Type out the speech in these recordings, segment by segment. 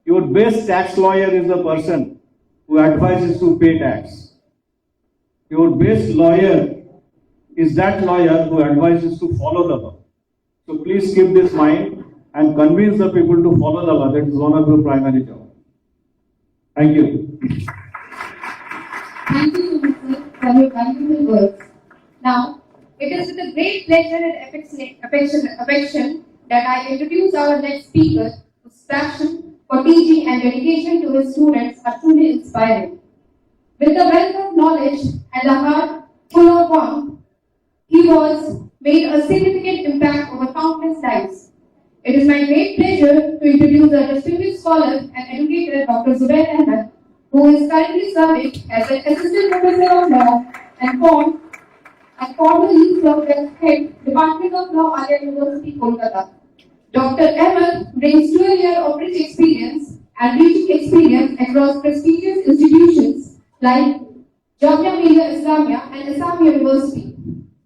Your best tax lawyer is the person who advises to pay tax. Your best lawyer is that lawyer who advises to follow the law. So please keep this in mind and convince the people to follow the law. That is one of your primary jobs. Thank you. Thank you, Mr. for your valuable words. Now, it is with a great pleasure and affection that I introduce our next speaker, whose passion for teaching and dedication to his students are truly inspiring. With a wealth of knowledge and a heart full of warmth, he was made a significant impact over countless lives. It is my great pleasure to introduce a distinguished scholar and educator, Dr. Subhendu, who is currently serving as an assistant professor of law and formerly served as head Department of Law, Alia University, Kolkata. Dr. Ahmed brings 12 years of rich experience and teaching experience across prestigious institutions like Jamia Millia Islamia and Assam University,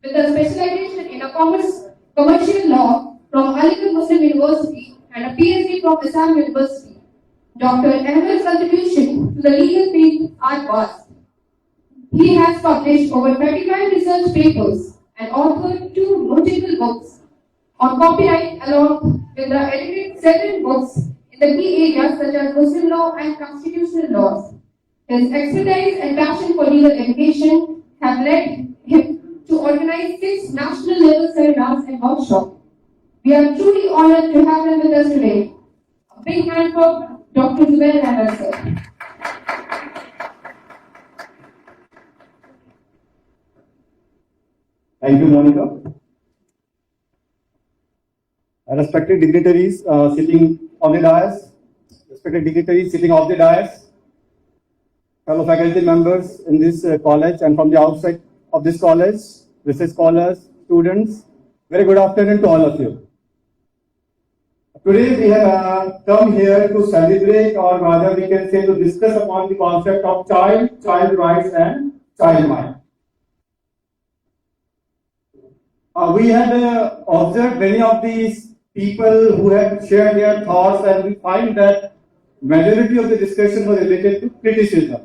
with a specialization in commercial law from Aligarh Muslim University and a PhD from Assam University. Dr. Ahmed's contribution to the legal field are vast. He has published over 35 research papers and authored 2 notable books on copyright, along with the edited 7 books in the key areas such as Muslim law and constitutional laws. His expertise and passion for legal education have led him to organize 6 national level seminars and workshops. We are truly honored to have him with us today. A big hand for Dr. Subhendu, sir. Thank you, Monica. Respected dignitaries sitting on the dais, fellow faculty members in this college and from the outside of this college, research scholars, students, very good afternoon to all of you. Today we have come here to celebrate, or rather we can say to discuss upon the concept of child rights and child mind. We had observed many of these people who had shared their thoughts, and we find that majority of the discussion was related to criticism.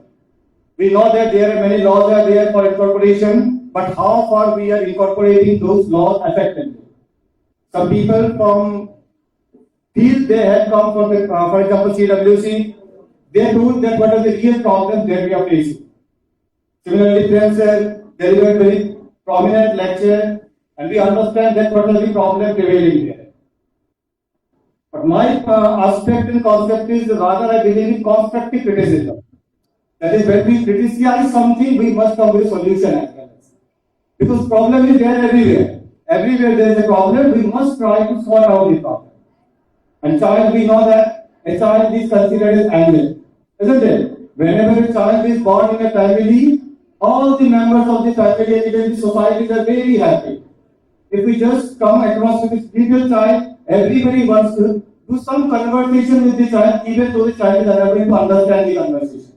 We know that there are many laws are there for incorporation, but how far we are incorporating those laws effectively. Some people feel they had come from the, for example, CWC, they told that what are the real problems that we are facing. Similarly, Prem sir delivered very prominent lecture, and we understand that what are the problems prevailing there. But my aspect and concept is rather I believe in constructive criticism. That is, when we criticize something, we must come with a solution as well. Because problem is there everywhere. Everywhere there is a problem, we must try to sort out the problem. And child, we know that a child is considered as angel, isn't it? Whenever a child is born in a family, all the members of the family and even the society are very happy. If we just come across with this little child, everybody wants to do some conversation with the child, even though the child is unable to understand the conversation.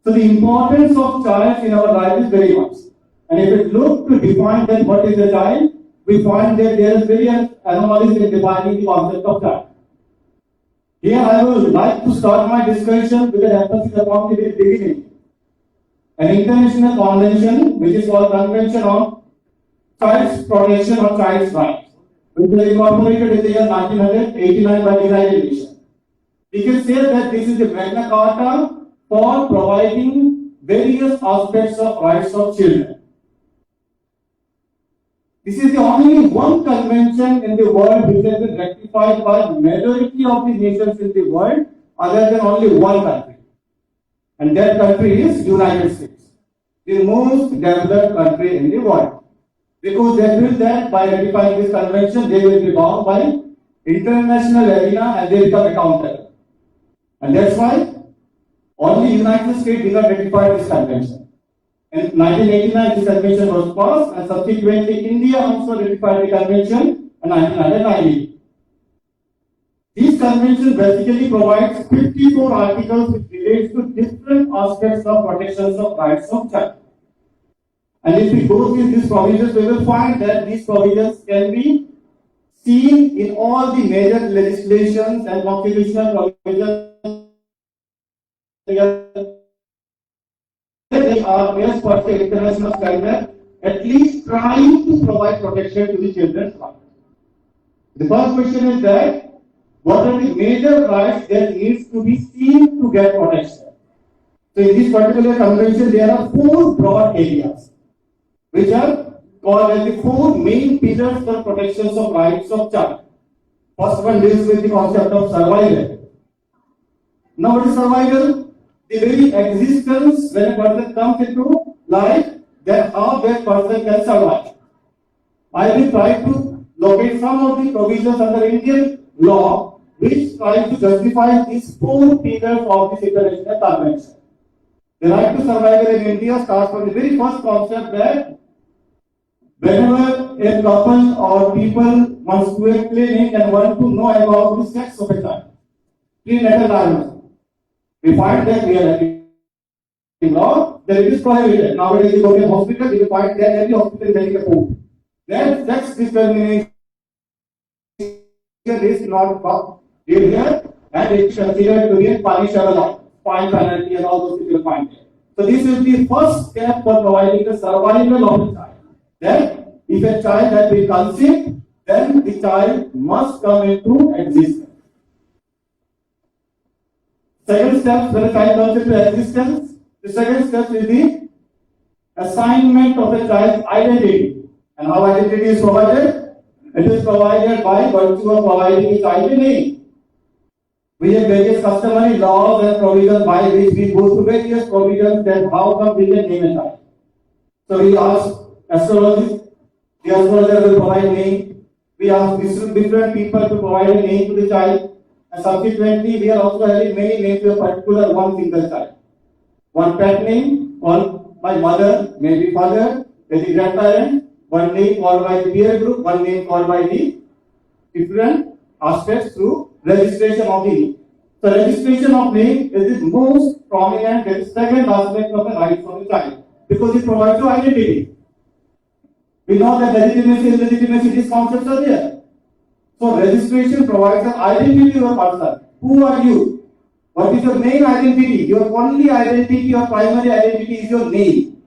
So the importance of child in our life is very much. And if we look to define then what is a child, we find that there is various anomalies in defining the concept of child. Here I would like to start my discussion with an emphasis upon the beginning. An international convention, which is called Convention on Child's Protection or Child's Rights, which was incorporated in the year 1989 by the United Nations. We can say that this is the Magna Carta for providing various aspects of rights of children. This is the only one convention in the world which has been ratified by majority of the nations in the world, other than only one country. And that country is United States, the most developed country in the world. Because they feel that by ratifying this convention, they will be bound by international arena and they become accountable. And that's why only United States did not ratify this convention. In 1989, this convention was passed, and subsequently India also ratified the convention in 1990. This convention basically provides 54 articles which relates to different aspects of protections of rights of child. And if we go through these provisions, we will find that these provisions can be seen in all the major legislations and constitutional provisions. They are as per the international standard, at least trying to provide protection to the children's rights. The first question is that what are the major rights that needs to be seen to get protection? So in this particular convention, there are four broad areas, which are called as the four main pillars for protection of rights of child. First one deals with the concept of survival. Now, what is survival? The very existence when a person comes into life, then how that person can survive. I will try to locate some of the provisions under Indian law which try to justify these four pillars of this international convention. The right to survival in India starts from the very first concept that whenever a couple or people wants to a clinic and want to know about the sex of a child, prenatal diagnosis, we find that we are in law that it is prohibited. Nowadays, you go to a hospital, you will find that every hospital is having a code. Then sex discrimination is not real here, and it is considered to be a punishable fine penalty and all those things you will find there. So this is the first step for providing the survival of the child. Then, if a child has been conceived, then the child must come into existence. Second step, when a child comes into existence, the second step is the assignment of a child's identity. And how identity is provided? It is provided by virtue of providing a child a name. We have various customary laws and provisions by which we go through various provisions that how come we can name a child. So we ask astrologers, the astrologer will provide name. We ask different people to provide a name to the child. And subsequently, we are also having many names to a particular one single child. One pet name called by mother, maybe father, maybe grandparent. One name called by the peer group. One name called by the different aspects through registration of the name. So registration of name is the most prominent and second aspect of the rights of the child because it provides you identity. We know that legitimacy and illegitimacy, these concepts are there. So registration provides an identity of a person. Who are you? What is your main identity? Your only identity, your primary identity is your name.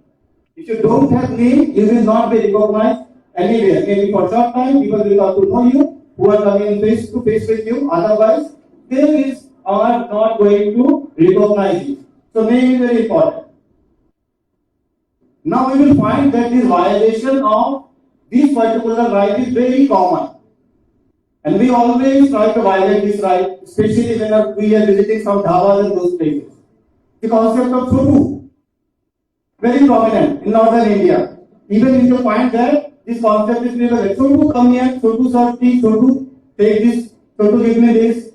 If you don't have name, you will not be recognized anywhere. Maybe for short time, people will have to know you, who are coming face to face with you. Otherwise, they are not going to recognize you. So name is very important. Now we will find that this violation of this particular right is very common. And we always try to violate this right, especially when we are visiting some dhabas and those places. The concept of chotu, very prominent in northern India. Even if you find that this concept is never there. Chotu, come here, chotu serve tea, chotu, take this, chotu give me this.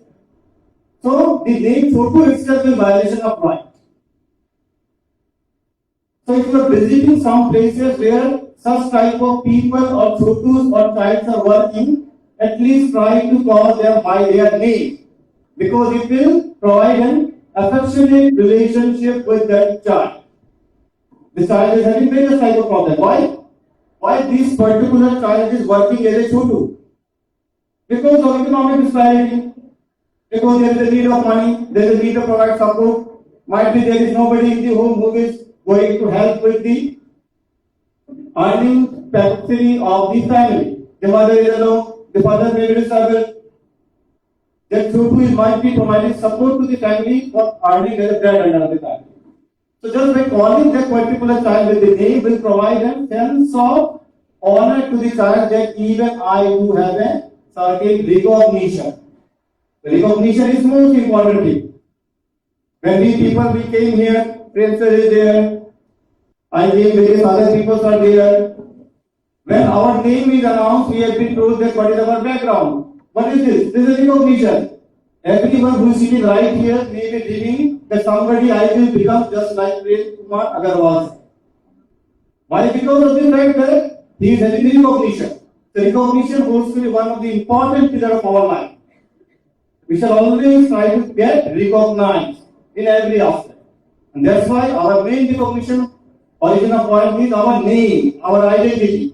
So the name chotu itself is violation of right. So if you are visiting some places where such type of people or chotus or childs are working, at least try to call them by their name because it will provide an affectionate relationship with that child. The child is having various type of problem. Why? Why this particular child is working as a chotu? Because of economic disparity. Because there is a need of money, there is a need to provide support. Might be there is nobody in the home who is going to help with the earning capacity of the family. The mother is alone. The father may be disabled. That chotu might be providing support to the family for earning as a bread under the family. So just by calling that particular child with the name will provide a sense of honor to the child that even I do have a certain recognition. The recognition is most important thing. When we came here, Princess is there, I came, various other people are there. When our name is announced, we have been told that what is our background. What is this? This is recognition. Everyone who is sitting right here may be dreaming that somebody I will become just like Prince Kumar Agarwal. Why? Because of the fact that he is having recognition. The recognition holds to be one of the important pillars of our life. We shall always try to get recognized in every aspect. And that's why our main recognition, origin of point is our name, our identity.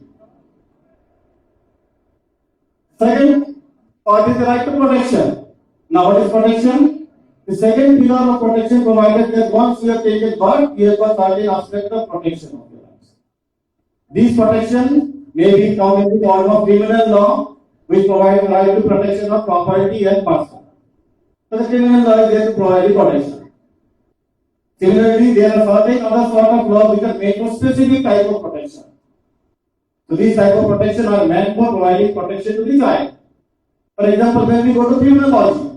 Second part is the right to protection. Now what is protection? The second pillar of protection provided that once you have taken birth, you have got certain aspect of protection of your lives. These protection may be found in the form of criminal law, which provides right to protection of property and person. So the criminal law is there to provide the protection. Similarly, there are certain other sort of laws which are made for specific type of protection. So these type of protection are meant for providing protection to the child. For example, when we go to criminology,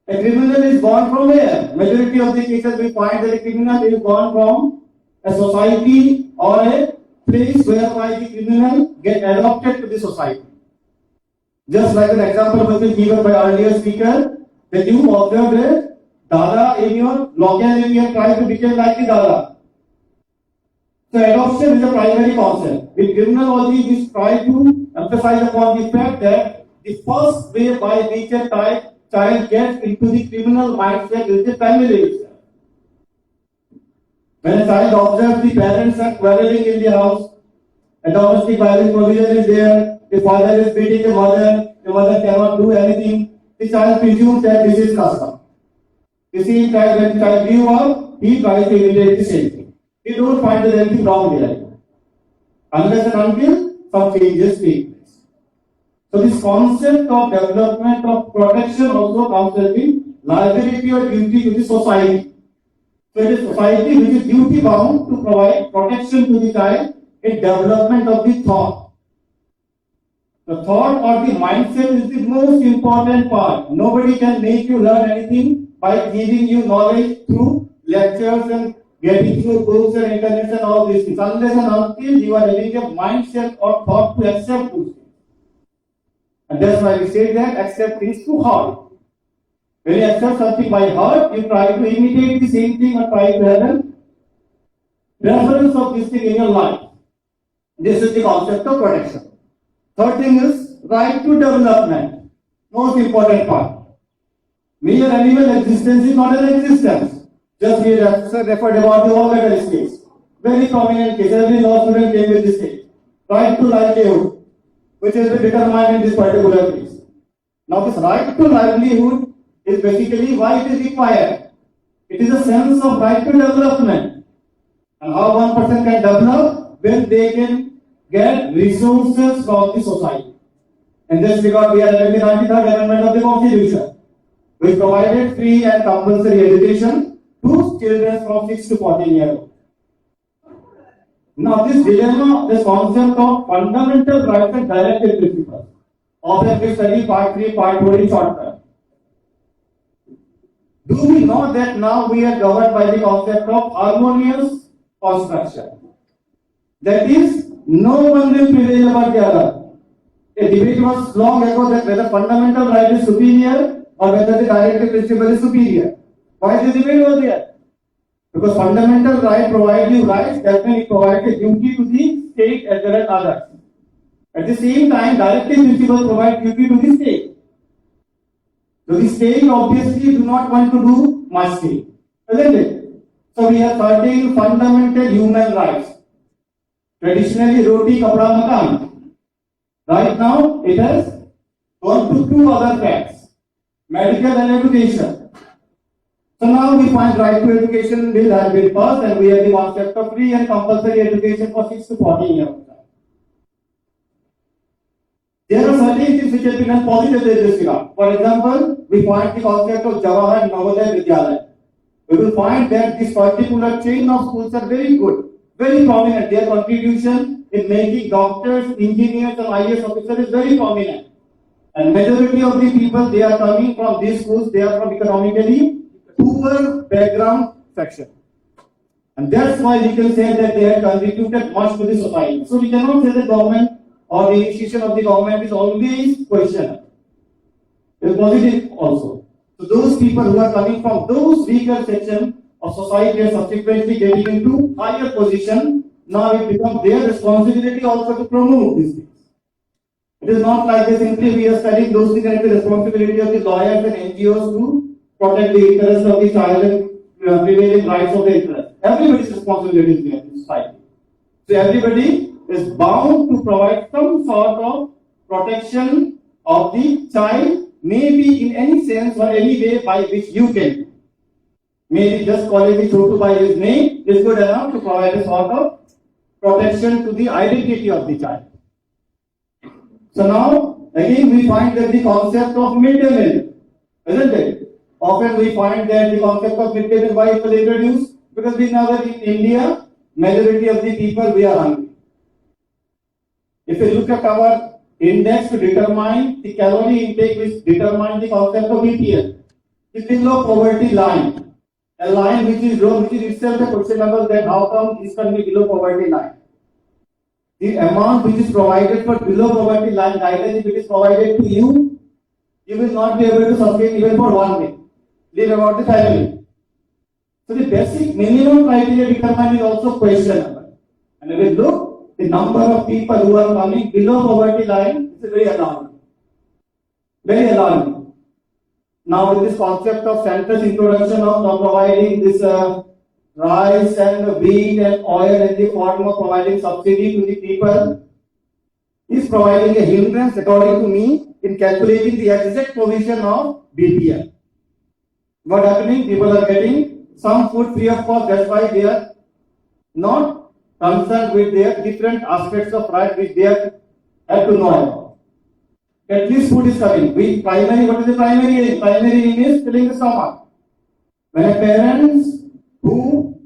a criminal is born from where? Majority of the cases we find that a criminal is born from a society or a place whereby the criminal get adopted to the society. Just like an example was given by earlier speaker, that you observed a Dada in your local area try to become like the Dada. So adoption is a primary concept. With criminology, we try to emphasize upon the fact that the first way by which a child gets into the criminal mindset is the family itself. When a child observes the parents are quarreling in the house, a domestic violence provision is there, the father is beating the mother cannot do anything, the child presumes that this is custom. You see, when the child grew up, he tries to imitate the same thing. He don't find there anything wrong there. Unless and until some changes take place. So this concept of development of protection also comes with the liability or duty to the society. So it is society which is duty bound to provide protection to the child in development of the thought. The thought or the mindset is the most important part. Nobody can make you learn anything by giving you knowledge through lectures and getting through books and internet and all these things. Unless and until you are having a mindset or thought to accept those things. And that's why we say that accept things through heart. When you accept something by heart, you try to imitate the same thing or try to have a reference of this thing in your life. This is the concept of protection. Third thing is right to development. Most important part. Mere animal existence is not an existence. Just we referred about the all-legal case. Very prominent case. Every law student came with this case. Right to livelihood, which has been determined in this particular case. Now this right to livelihood is basically why it is required. It is a sense of right to development. And how one person can develop when they can get resources from the society. In this regard, we are having the 93rd Amendment of the Constitution, which provided free and compulsory education to children from 6 to 14 years old. Now, this dilemma, this concept of fundamental rights and directive principles, often we study part 3, part 4 in short term. Do we know that now we are governed by the concept of harmonious construction? That is, no one will prevail over the other. A debate was long ago that whether fundamental right is superior or whether the directive principle is superior. Why is the debate over there? Because fundamental right provides you rights, that means it provides a duty to the state as well as others. At the same time, directive principle provides duty to the state. So the state obviously do not want to do much thing, isn't it? So we have certain fundamental human rights. Traditionally, roti, kapda, makan. Right now, it has gone to two other facts: medical and education. So now we find right to education bill has been passed, and we have the concept of free and compulsory education for 6 to 14 years. There are certain things which have been done positively in this regard. For example, we find the concept of Jawahar and Navodaya Vidyalaya. We will find that this particular chain of schools are very good, very prominent. Their contribution in making doctors, engineers, and IAS officers is very prominent. And majority of the people, they are coming from these schools, they are from economically poor background section. And that's why we can say that they have contributed much to the society. So we cannot say the government or the institution of the government is always questionable. It is positive also. So those people who are coming from those weaker section of society are subsequently getting into higher position. Now it becomes their responsibility also to promote these things. It is not like they simply we are studying those things and the responsibility of the lawyers and NGOs to protect the interests of the child and prevailing rights of the interest. Everybody's responsibility is there in society. So everybody is bound to provide some sort of protection of the child may be in any sense or any way by which you can. Maybe just calling the Chotu by his name is good enough to provide a sort of protection to the identity of the child. So now, again we find that the concept of midday meal, isn't it? Often we find that the concept of midday meal, why it was introduced? Because we know that in India, majority of the people, we are hungry. If you look at our index to determine the calorie intake which determines the concept of BPL, it is below poverty line. A line which is low, which is itself a questionable that how come this can be below poverty line. The amount which is provided for below poverty line guidance, if it is provided to you, you will not be able to sustain even for 1 day. Leave about the family. So the basic minimum criteria determined is also questionable. And if we look, the number of people who are coming below poverty line is very alarming. Very alarming. Now with this concept of center's introduction of providing this rice and wheat and oil in the form of providing subsidy to the people is providing a hindrance, according to me, in calculating the exact provision of BPL. What happening? People are getting some food free of cost. That's why they are not concerned with their different aspects of right which they have to know about. At least food is coming. What is the primary aim? Primary aim is filling the stomach. When a parents who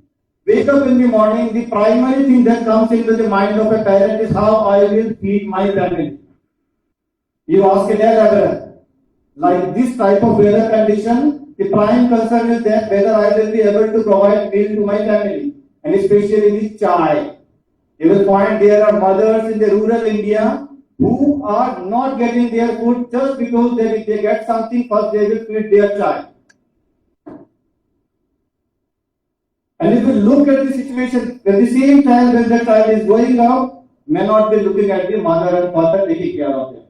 wake up in the morning, the primary thing that comes into the mind of a parent is how I will feed my family. You ask a dad, like this type of weather condition, the prime concern is that whether I will be able to provide meal to my family, and especially the child. You will find there are mothers in the rural India who are not getting their food just because if they get something first they will feed their child. And if you look at the situation, at the same time when the child is going out, may not be looking at the mother and father taking care of them.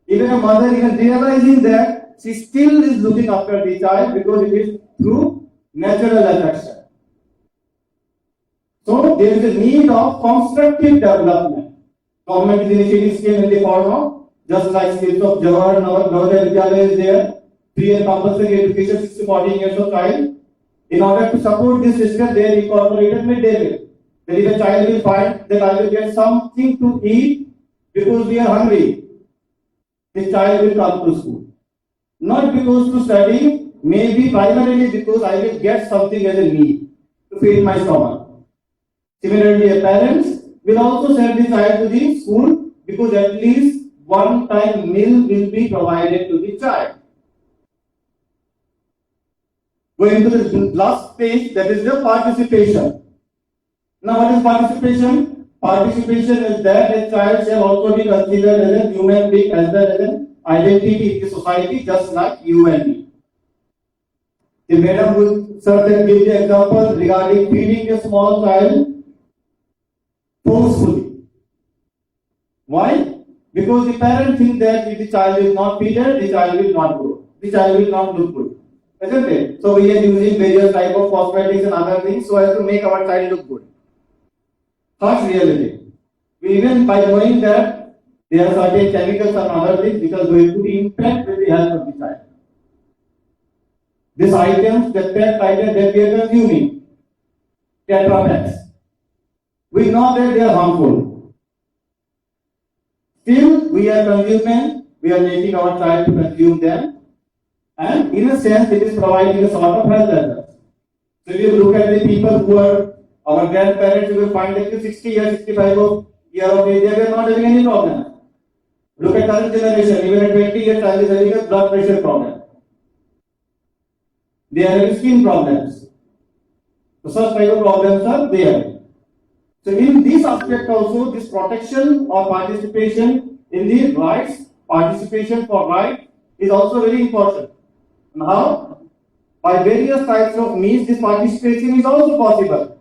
Even a mother even realizing that she still is looking after the child because it is through natural affection. So there is a need of constructive development. Government is initiating scheme in the form of just like schemes of Jawahar Navodaya Vidyalaya is there, 3-year compulsory education 6 to 14 years of child. In order to support this system, they incorporated midday meal. Then if a child will find that I will get something to eat because we are hungry, the child will come to school. Not because to study, maybe primarily because I will get something as a need to feed my stomach. Similarly, a parents will also send the child to the school because at least one time meal will be provided to the child. Going to the last page, that is the participation. Now what is participation? Participation is that a child shall also be considered as a human being as well as an identity in the society just like you and me. The madam will certainly give the example regarding feeding a small child forcefully. Why? Because the parent thinks that if the child is not fed, the child will not grow. The child will not look good. Isn't it? So we are using various type of cosmetics and other things so as to make our child look good. Harsh reality. We even by knowing that there are certain chemicals and other things which are going to be impact with the health of the child. These items, the pet items that we are consuming, Tetra Packs, we know that they are harmful. Still, we are consuming, we are making our child to consume them, and in a sense, it is providing a sort of health hazard. So if you look at the people who are our grandparents, you will find that 60 years, 65 years of age, they are not having any problem. Look at current generation, even at 20 years, child is having a blood pressure problem. They are having skin problems. So such type of problems are there. So in this aspect also, this protection or participation in the rights, participation for right is also very important. And how? By various types of means, this participation is also possible.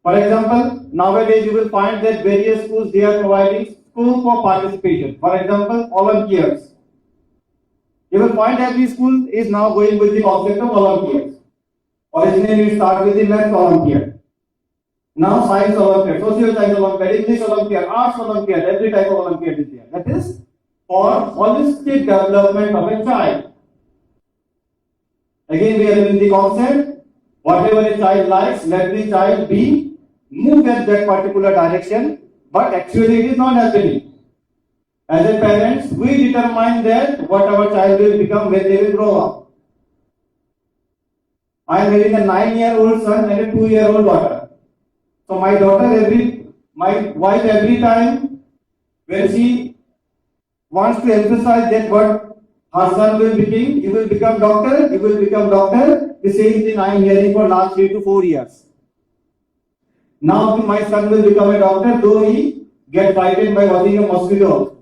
For example, nowadays you will find that various schools, they are providing scope for participation. For example, volunteers. You will find every school is now going with the concept of volunteers. Originally it started with the math volunteer. Now science volunteer, social science volunteer, English volunteer, arts volunteer, every type of volunteer is there. That is for holistic development of a child. Again, we are in the concept, whatever a child likes, let the child be moved at that particular direction, but actually it is not happening. As a parents, we determine that what our child will become when they will grow up. I am having a 9-year-old son and a 2-year-old daughter. So my wife every time when she wants to emphasize that what her son will become, he will become doctor, he will become doctor. The same thing I am hearing for last 3 to 4 years. Now my son will become a doctor, though he get bited by watching a mosquito.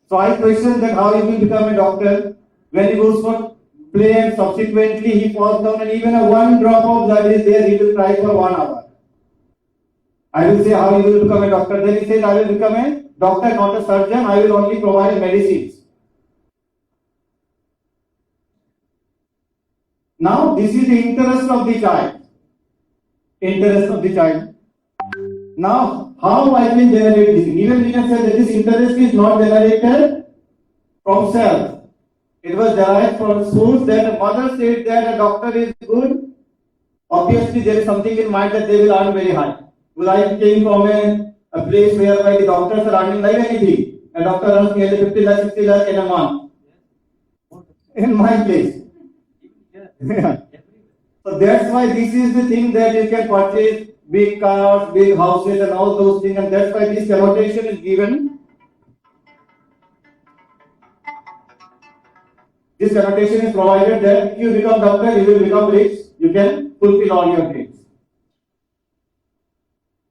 So I question that how he will become a doctor when he goes for play and subsequently he falls down and even a one drop of blood is there, he will cry for 1 hour. I will say how he will become a doctor. Then he says I will become a doctor, not a surgeon. I will only provide medicines. Now this is the interest of the child. Interest of the child. Now how I can generate this? Even we can say that this interest is not generated from self. It was derived from source that a mother said that a doctor is good. Obviously there is something in mind that they will earn very high. Well, I came from a place whereby the doctors are earning like anything. A doctor earns nearly 50 lakh, 60 lakh in a month. In my place. Yeah. So that's why this is the thing that you can purchase big cars, big houses and all those things, and that's why this connotation is given. This connotation is provided that if you become doctor, you will become rich, you can fulfill all your dreams.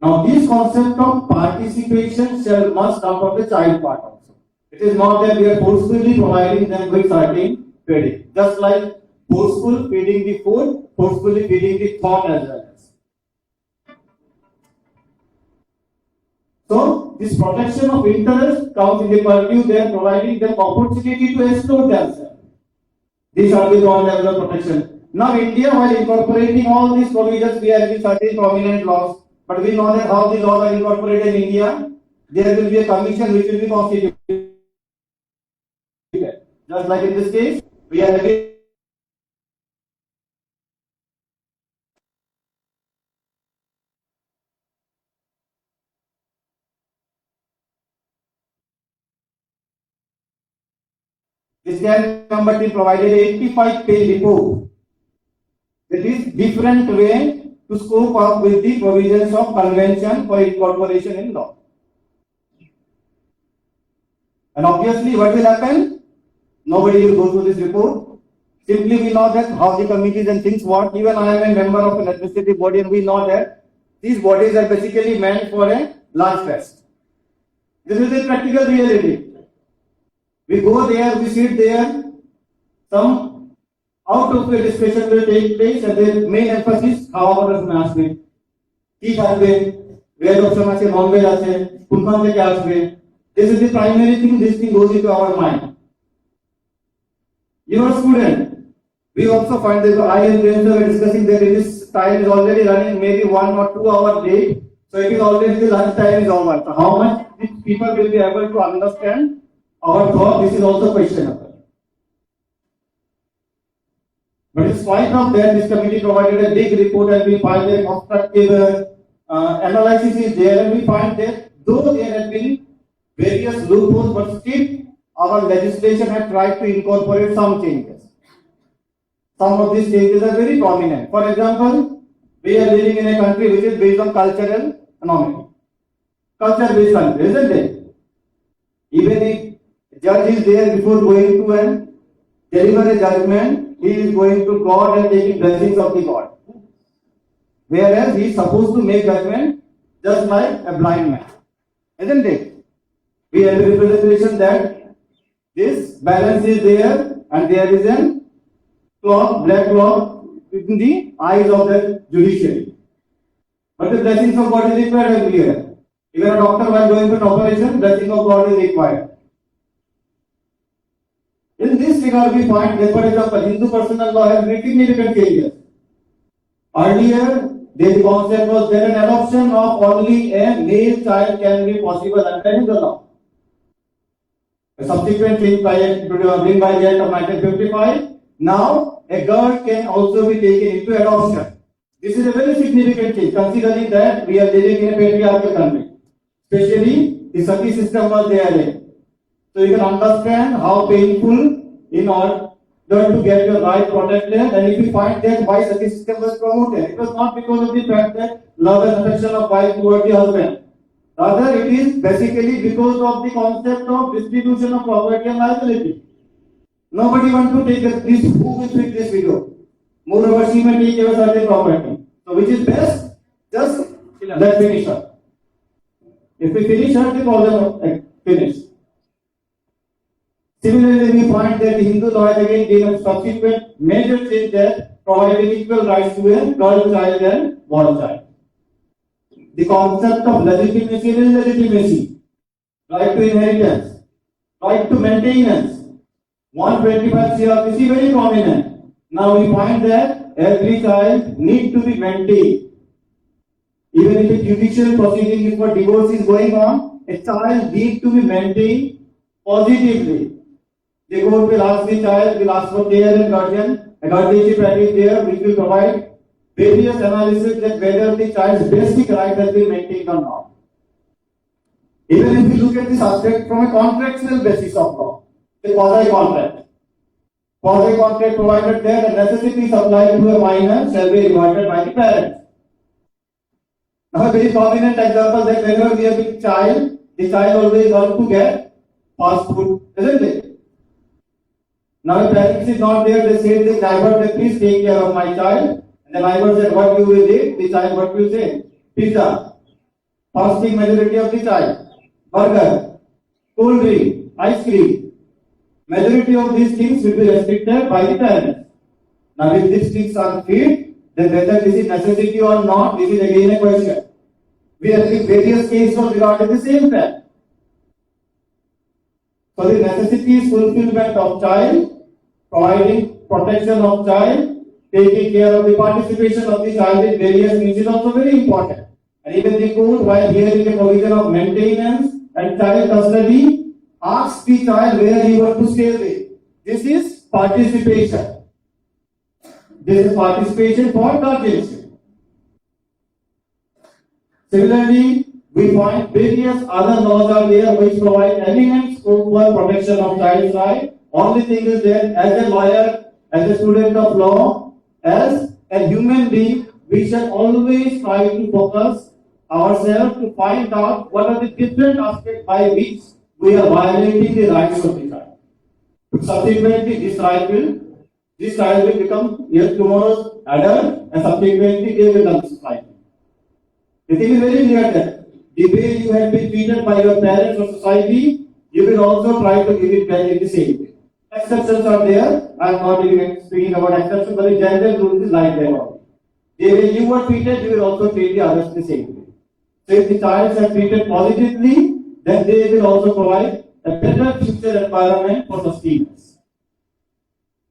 Now this concept of participation must come from the child part also. It is not that we are forcefully providing them with certain feeding. Just like forceful feeding the food, forcefully feeding the thought as well as. So this protection of interest comes in the purview, they are providing them opportunity to explore themselves. These are the law level of protection. Now India, while incorporating all these provisions, we have certain prominent laws. But we know that how the laws are incorporated in India, there will be a commission which will be constituted. Just like in this case, we are having this can number team provided 85-page report. That is different way to scope up with the provisions of convention for incorporation in law. And obviously what will happen? Nobody will go through this report. Simply we know that how the committees and things work. Even I am a member of an administrative body and we know that these bodies are basically meant for a lunch fest. This is the practical reality. We go there, we sit there, some out of the discussion will take place and the main emphasis খাওয়া পড়াশোনা আসবে কি থাকবে veg option আছে non veg আছে কোনখান থেকে আসবে this is the primary thing, this thing goes into our mind. You are a student, we also find that I and Narendra were discussing that this time is already running maybe 1 or 2 hours late, so it is already the lunch time is over. So how much these people will be able to understand our thought, this is also questionable. But in spite of that, this committee provided a big report and we find that constructive analysis is there and we find that though there have been various loopholes, but still our legislation has tried to incorporate some changes. Some of these changes are very prominent. For example, we are living in a country which is based on cultural economy. Culture-based country, isn't it? Even if judge is there before going to and deliver a judgment, he is going to God and taking blessings of the God. Whereas he is supposed to make judgment just like a blind man. Isn't it? We have a representation that this balance is there and there is a cloth, black cloth in the eyes of the judiciary. But the blessings of God is required everywhere. Even a doctor while going for an operation, blessing of God is required. In this regard, we find that, for example, Hindu personal law has made significant changes. Earlier, the concept was that an adoption of only a male child can be possible under Hindu law. A subsequent change by bring by the Act of 1955. Now, a girl can also be taken into adoption. This is a very significant change, considering that we are living in a patriarchal country. Especially, the SUCI system was there. So you can understand how painful in order to get your right protected. And if you find that why SUCI system was promoted, it was not because of the fact that love and affection of wife toward the husband. Rather, it is basically because of the concept of distribution of property and liability. Nobody wants to take this, who will fit this widow? Moreover, she may take a certain property. So, which is best? Just let's finish her. If we finish her, the problem finished. Similarly, we find that the Hindu law has again given a subsequent major change that providing equal rights to a girl child and boy child. The concept of legitimacy and illegitimacy, right to inheritance, right to maintenance. 125 CRPC very prominent. Now we find that every child needs to be maintained. Even if a judicial proceeding for divorce is going on, a child needs to be maintained positively. The court will ask the child, will ask for care and guardian, a guardianship package there which will provide various analysis that whether the child's basic right has been maintained or not. Even if we look at this aspect from a contractual basis of law, the quasi-contract. Quasi-contract provided that the necessities applied to a minor shall be rewarded by the parents. Now a very prominent example that whenever we have a child, the child always wants to get fast food, isn't it? Now if parents is not there, they say the driver that please take care of my child. And the driver said, what you will eat? The child, what will say? Pizza. Fasting majority of the child. Burger. Cold drink. Ice cream. Majority of these things will be restricted by the parents. Now if these things are fed, then whether this is necessity or not, this is again a question. We have seen various cases regarding the same fact. So the necessity is fulfillment of child, providing protection of child, taking care of the participation of the child in various means is also very important. And even the court, while hearing a provision of maintenance and child custody, asks the child where he wants to stay with. This is participation. This is participation for guardianship. Similarly, we find various other laws are there which provide eminent scope for protection of child's right. Only thing is that as a lawyer, as a student of law, as a human being, we shall always try to focus ourselves to find out what are the different aspects by which we are violating the rights of the child. Subsequently, this child will become yes, tomorrow's adult, and subsequently they will become society. The thing is very clear that the way you have been treated by your parents or society, you will also try to give it back in the same way. Exceptions are there. I am not even speaking about exceptions, but the general rule is like that only. The way you were treated, you will also treat the others the same way. So if the child is treated positively, then they will also provide a better future environment for sustenance.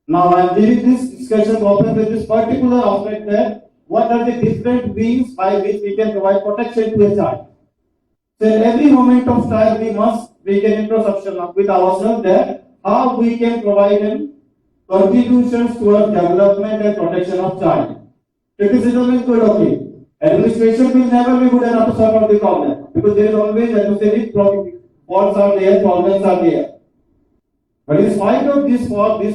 Now I am leaving this discussion open with this particular aspect that what are the different means by which we can provide protection to a child. So at every moment of time we must make an introspection with ourselves that how we can provide them contributions towards development and protection of child. Criticism is good, okay. Administration will never be good enough to solve out the problem because there is always administrative faults are there, problems are there. But in spite of these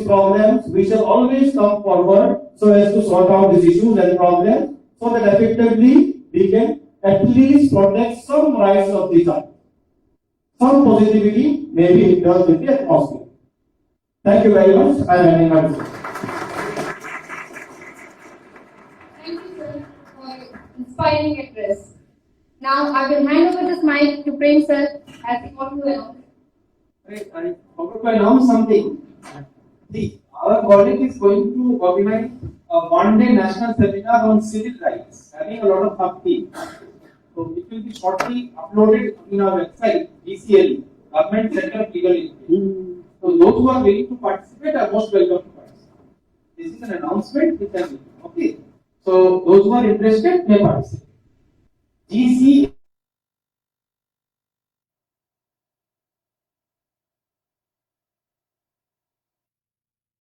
problems, we shall always come forward so as to sort out these issues and problems so that effectively we can at least protect some rights of the child. Some positivity may be indulged in the atmosphere. Thank you very much. I am ending my discussion. Thank you, sir, for your inspiring address. Now I will hand over this mic to Prem sir as he wants to announce. I forgot to announce something. Our college is going to organize a one-day national seminar on civil rights, having a lot of upkeep. So it will be shortly uploaded in our website, GCL, Government Center of Legal Education. So those who are willing to participate are most welcome to participate. This is an announcement which I will. Okay. So those who are interested may participate. GCL